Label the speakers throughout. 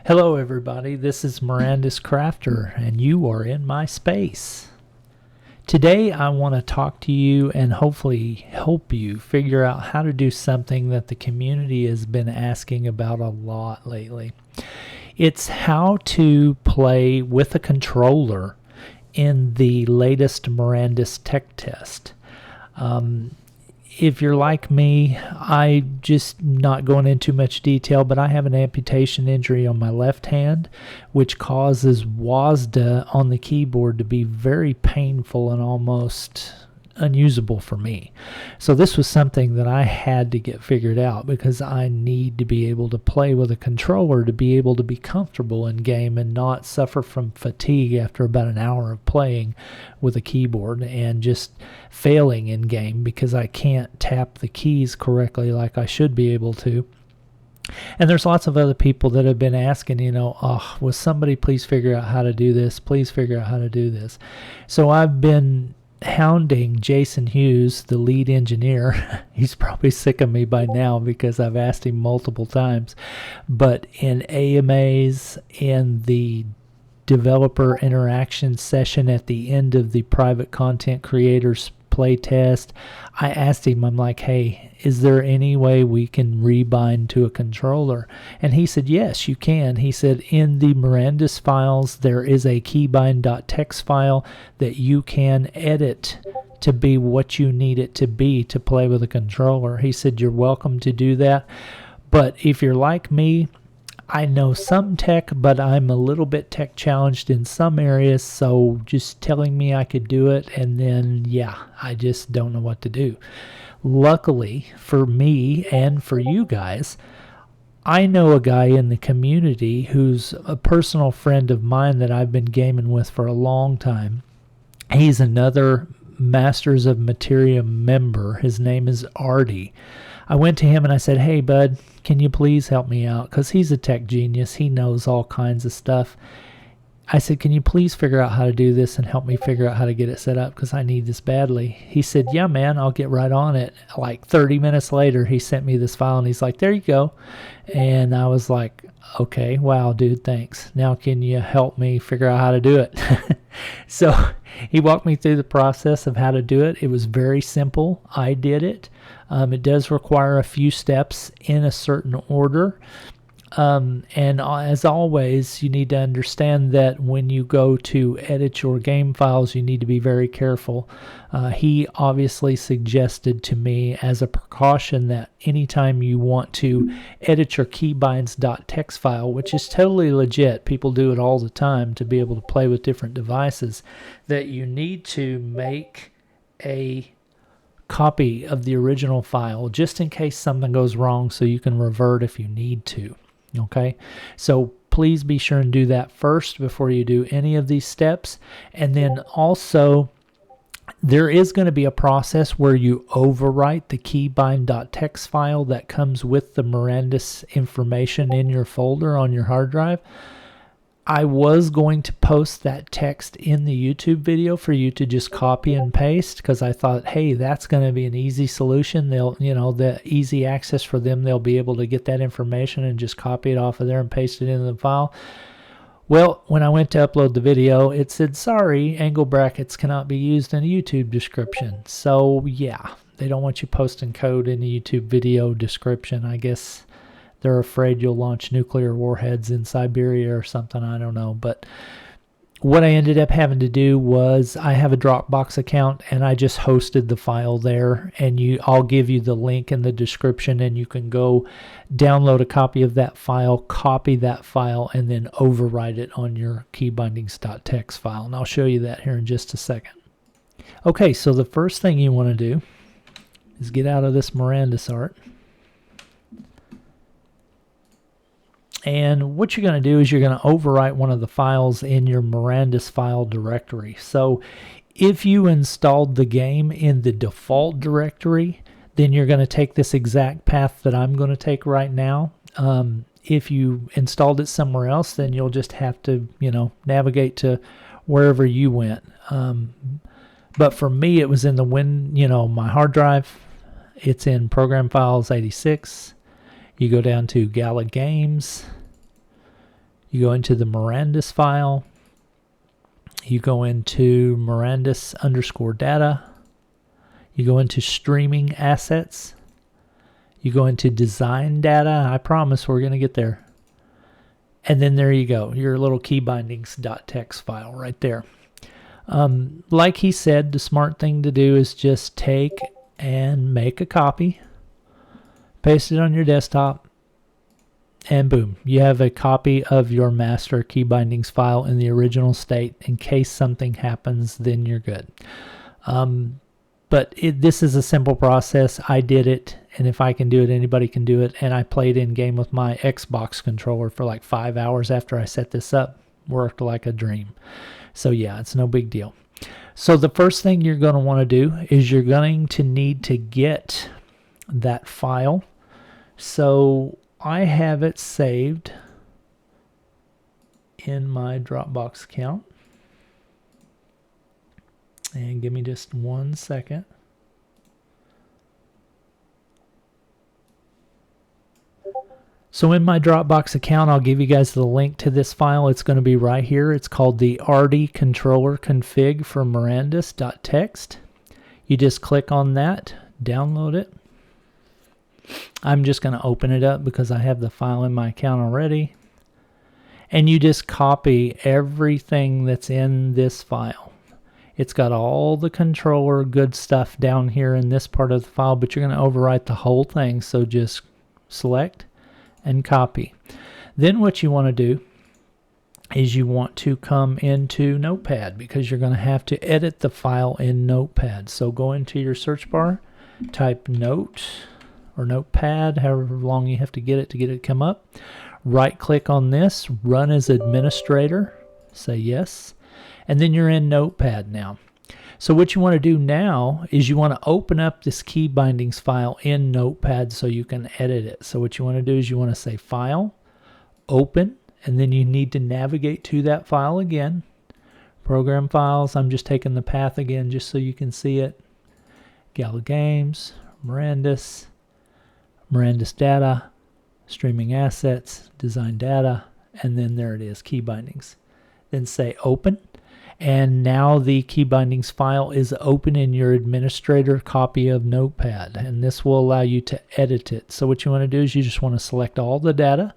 Speaker 1: Hello everybody, this is Mirandus Crafter and you are in my space. Today I want to talk to you and hopefully help you figure out how to do something that the community has been asking about a lot lately. It's how to play with a controller in the latest Mirandus tech test. If you're like me, I just not going into much detail, but I have an amputation injury on my left hand, which causes WASD on the keyboard to be very painful and almost unusable for me. So this was something that I had to get figured out because I need to be able to play with a controller to be able to be comfortable in game and not suffer from fatigue after about an hour of playing with a keyboard and just failing in game because I can't tap the keys correctly like I should be able to. And there's lots of other people that have been asking, will somebody please figure out how to do this? Please figure out how to do this. So I've been hounding Jason Hughes, the lead engineer. He's probably sick of me by now because I've asked him multiple times. But in AMAs, in the developer interaction session at the end of the private content creators playtest, I asked him, I'm like, hey, is there any way we can rebind to a controller? And he said, yes, you can. He said, in the Mirandus files, there is a keybind.txt file that you can edit to be what you need it to be to play with a controller. He said, you're welcome to do that. But if you're like me, I know some tech, but I'm a little bit tech challenged in some areas, so just telling me I could do it, and then, yeah, I just don't know what to do. Luckily for me and for you guys, I know a guy in the community who's a personal friend of mine that I've been gaming with for a long time. He's another Masters of Materium member. His name is ARDY. I went to him and I said, hey, bud, can you please help me out? Because he's a tech genius. He knows all kinds of stuff. I said, can you please figure out how to do this and help me figure out how to get it set up because I need this badly. He said, yeah, man, I'll get right on it. Like 30 minutes later, he sent me this file and he's like, there you go. And I was like, okay, wow, dude, thanks. Now can you help me figure out how to do it? So he walked me through the process of how to do it. It was very simple. I did it. It does require a few steps in a certain order. And as always, you need to understand that when you go to edit your game files, you need to be very careful. He obviously suggested to me as a precaution that anytime you want to edit your keybinds.txt file, which is totally legit, people do it all the time to be able to play with different devices, that you need to make a copy of the original file just in case something goes wrong so you can revert if you need to. Okay, so please be sure and do that first before you do any of these steps. And then also, there is going to be a process where you overwrite the keybind.txt file that comes with the Mirandus information in your folder on your hard drive. I was going to post that text in the YouTube video for you to just copy and paste because I thought, hey, that's going to be an easy solution. They'll, the easy access for them. They'll be able to get that information and just copy it off of there and paste it into the file. Well, when I went to upload the video, it said, sorry, angle brackets cannot be used in a YouTube description. So yeah, they don't want you posting code in a YouTube video description. I guess they're afraid you'll launch nuclear warheads in Siberia or something. I don't know. But what I ended up having to do was I have a Dropbox account and I just hosted the file there. And I'll give you the link in the description and you can go download a copy of that file, copy that file, and then overwrite it on your keybindings.txt file. And I'll show you that here in just a second. Okay, so the first thing you want to do is get out of this Mirandus art. And what you're going to do is you're going to overwrite one of the files in your Mirandus file directory. So if you installed the game in the default directory, then you're going to take this exact path that I'm going to take right now. If you installed it somewhere else, then you'll just have to, navigate to wherever you went. But for me, it was in the my hard drive. It's in Program Files 86. You go down to Gala Games. You go into the Mirandus file. You go into Mirandus_data. You go into streaming assets. You go into design data. I promise we're going to get there. And then there you go, your little keybindings.txt file right there. Like he said, the smart thing to do is just take and make a copy, paste it on your desktop, and boom, you have a copy of your master keybindings file in the original state. In case something happens, then you're good. But this is a simple process. I did it, and if I can do it, anybody can do it. And I played in game with my Xbox controller for like 5 hours after I set this up. Worked like a dream. So yeah, it's no big deal. So the first thing you're going to want to do is you're going to need to get that file. So I have it saved in my Dropbox account. And give me just 1 second. So in my Dropbox account, I'll give you guys the link to this file. It's going to be right here. It's called the ARDY controller config for Mirandus.txt. You just click on that, download it. I'm just going to open it up because I have the file in my account already. And you just copy everything that's in this file. It's got all the controller good stuff down here in this part of the file, but you're going to overwrite the whole thing. So just select and copy. Then what you want to do is you want to come into Notepad because you're going to have to edit the file in Notepad. So go into your search bar, type Note or Notepad, however long you have to get it to come up. Right click on this, run as administrator, say yes. And then you're in Notepad now. So what you want to do now is you want to open up this keybindings file in Notepad so you can edit it. So what you want to do is you want to say File, Open, and then you need to navigate to that file again. Program Files, I'm just taking the path again just so you can see it. Gala Games, Mirandus, Mirandus Data, Streaming Assets, Design Data, and then there it is, Keybindings. Then say Open. And now the keybindings file is open in your administrator copy of Notepad, and this will allow you to edit it. So what you want to do is you just want to select all the data,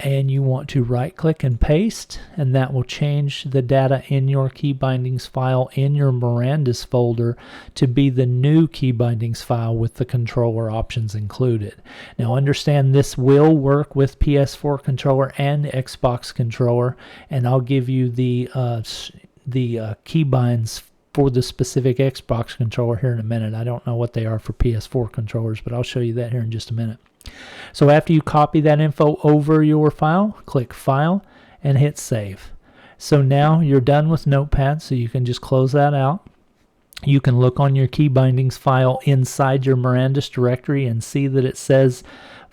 Speaker 1: and you want to right click and paste, and that will change the data in your keybindings file in your Mirandus folder to be the new keybindings file with the controller options included. Now understand this will work with PS4 controller and Xbox controller, and I'll give you the keybinds for the specific Xbox controller here in a minute. I don't know what they are for PS4 controllers, but I'll show you that here in just a minute. So after you copy that info over your file, click File and hit Save. So now you're done with Notepad, so you can just close that out. You can look on your keybindings file inside your Mirandus directory and see that it says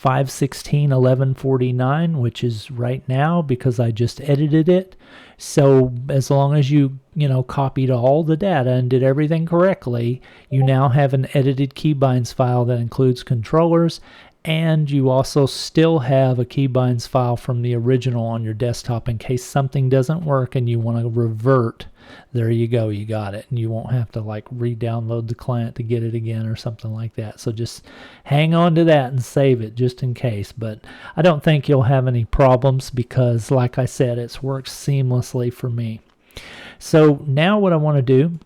Speaker 1: 5.16.11.49, which is right now because I just edited it. So as long as you copied all the data and did everything correctly, you now have an edited keybinds file that includes controllers, and you also still have a keybinds file from the original on your desktop in case something doesn't work and you want to revert. There you go, you got it, and you won't have to like re-download the client to get it again or something like that. So just hang on to that and save it just in case, but I don't think you'll have any problems because like I said, it's worked seamlessly for me. So now what I want to do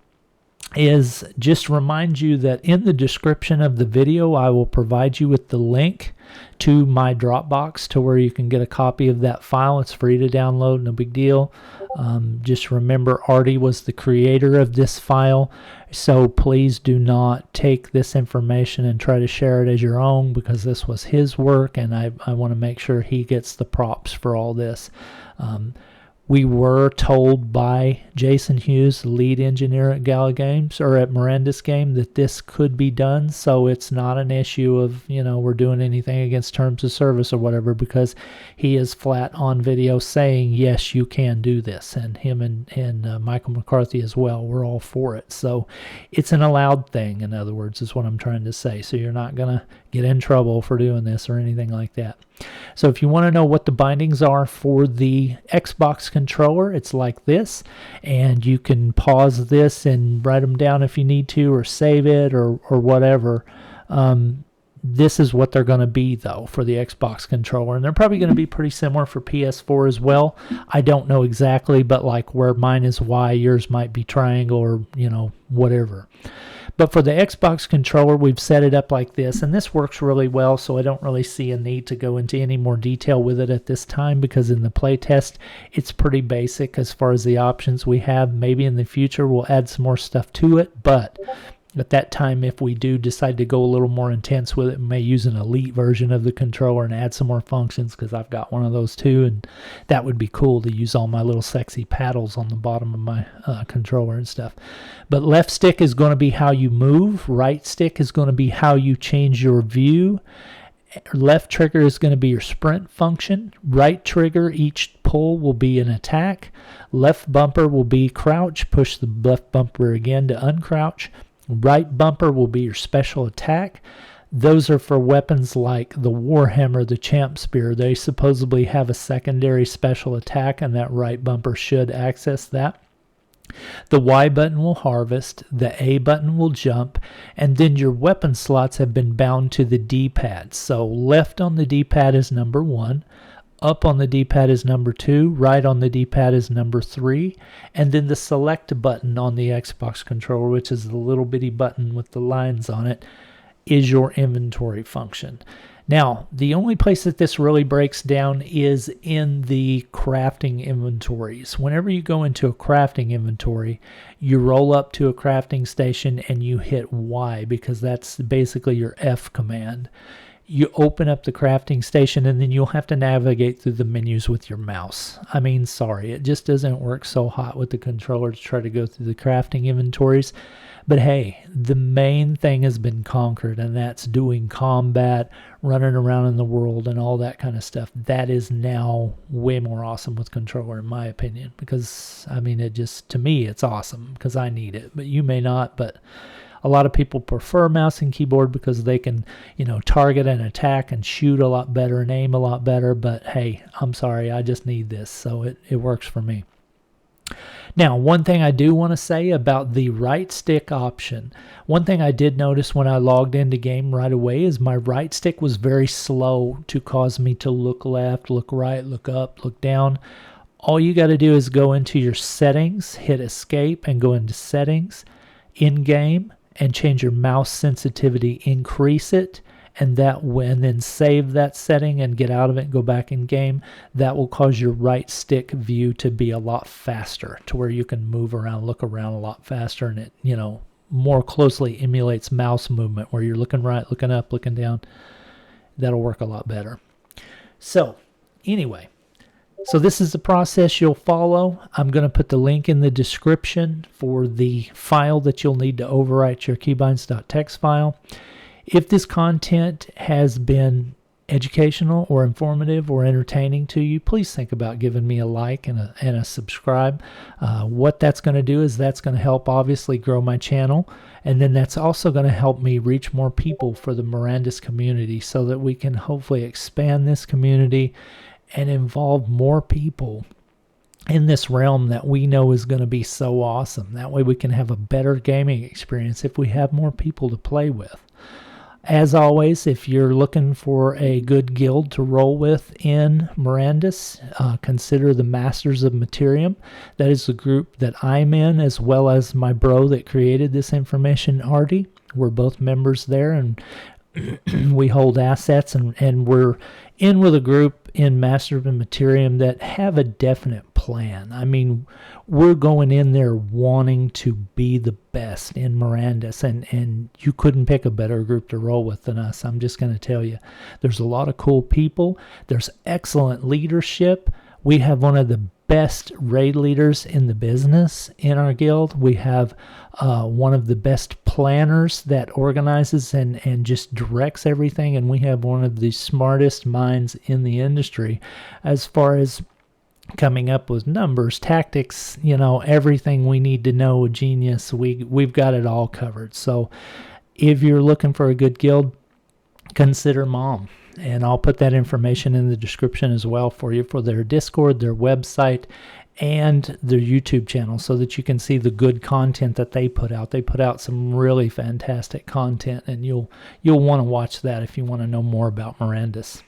Speaker 1: is just remind you that in the description of the video I will provide you with the link to my Dropbox to where you can get a copy of that file. It's free to download, no big deal. Just remember ARDY was the creator of this file, so please do not take this information and try to share it as your own because this was his work, and I want to make sure he gets the props for all this. We were told by Jason Hughes, the lead engineer at Gala Games, or at Mirandus Game, that this could be done, so it's not an issue of, we're doing anything against terms of service or whatever, because he is flat on video saying, yes, you can do this, and him and Michael McCarthy as well, we're all for it. So it's an allowed thing, in other words, is what I'm trying to say. So you're not going to get in trouble for doing this or anything like that. So if you want to know what the bindings are for the Xbox controller, it's like this, and you can pause this and write them down if you need to, or save it, or whatever. This is what they're going to be, though, for the Xbox controller. And they're probably going to be pretty similar for PS4 as well. I don't know exactly, but like where mine is Y, yours might be triangle, or, you know, whatever. But for the Xbox controller, we've set it up like this, and this works really well, so I don't really see a need to go into any more detail with it at this time, because in the playtest, it's pretty basic as far as the options we have. Maybe in the future we'll add some more stuff to it, but at that time, if we do decide to go a little more intense with it, we may use an elite version of the controller and add some more functions, because I've got one of those too, and that would be cool to use all my little sexy paddles on the bottom of my controller and stuff. But left stick is going to be how you move. Right stick is going to be how you change your view. Left trigger is going to be your sprint function. Right trigger, each pull will be an attack. Left bumper will be crouch. Push the left bumper again to uncrouch. Right bumper will be your special attack. Those are for weapons like the warhammer, the champ spear. They supposedly have a secondary special attack, and that right bumper should access that. The Y button will harvest, the A button will jump, and then your weapon slots have been bound to the D-pad. So left on the D-pad is number 1. Up on the D-pad is number 2, right on the D-pad is number 3, and then the select button on the Xbox controller, which is the little bitty button with the lines on it, is your inventory function. Now, the only place that this really breaks down is in the crafting inventories. Whenever you go into a crafting inventory, you roll up to a crafting station and you hit Y, because that's basically your F command. You open up the crafting station, and then you'll have to navigate through the menus with your mouse. I mean, sorry, it just doesn't work so hot with the controller to try to go through the crafting inventories. But hey, the main thing has been conquered, and that's doing combat, running around in the world, and all that kind of stuff. That is now way more awesome with controller, in my opinion, because, I mean, it just, to me, it's awesome, because I need it. But you may not, but a lot of people prefer mouse and keyboard because they can, you know, target and attack and shoot a lot better and aim a lot better. But hey, I'm sorry, I just need this, so it works for me. Now, one thing I do want to say about the right stick option. One thing I did notice when I logged into game right away is my right stick was very slow to cause me to look left, look right, look up, look down. All you got to do is go into your settings, hit escape, and go into settings, in game, and change your mouse sensitivity, increase it, and then save that setting and get out of it and go back in game. That will cause your right stick view to be a lot faster, to where you can move around, look around a lot faster, and it, you know, more closely emulates mouse movement, where you're looking right, looking up, looking down. That'll work a lot better. So anyway, so this is the process you'll follow. I'm going to put the link in the description for the file that you'll need to overwrite your keybinds.txt file. If this content has been educational or informative or entertaining to you, please think about giving me a like and a subscribe. What that's going to do is that's going to help obviously grow my channel, and then that's also going to help me reach more people for the Mirandus community, so that we can hopefully expand this community and involve more people in this realm that we know is going to be so awesome. That way we can have a better gaming experience if we have more people to play with. As always, if you're looking for a good guild to roll with in Mirandus, consider the Masters of Materium. That is the group that I'm in, as well as my bro that created this information, ARDY. We're both members there, and we hold assets, and we're in with a group in Masters of Materium that have a definite plan. I mean, we're going in there wanting to be the best in Mirandus, and you couldn't pick a better group to roll with than us. I'm just going to tell you. There's a lot of cool people. There's excellent leadership. We have one of the best raid leaders in the business in our guild. We have one of the best planners that organizes and just directs everything, and we have one of the smartest minds in the industry as far as coming up with numbers, tactics, you know, everything we need to know. A genius. We've got it all covered. So if you're looking for a good guild, consider M.O.M. And I'll put that information in the description as well for you, for their Discord, their website, and their YouTube channel, so that you can see the good content that they put out. They put out some really fantastic content, and you'll want to watch that if you want to know more about Mirandus.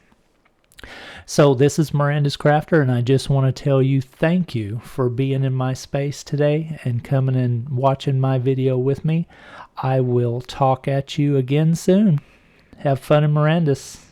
Speaker 1: So this is Mirandus Crafter, and I just want to tell you thank you for being in my space today and coming and watching my video with me. I will talk at you again soon. Have fun in Mirandus.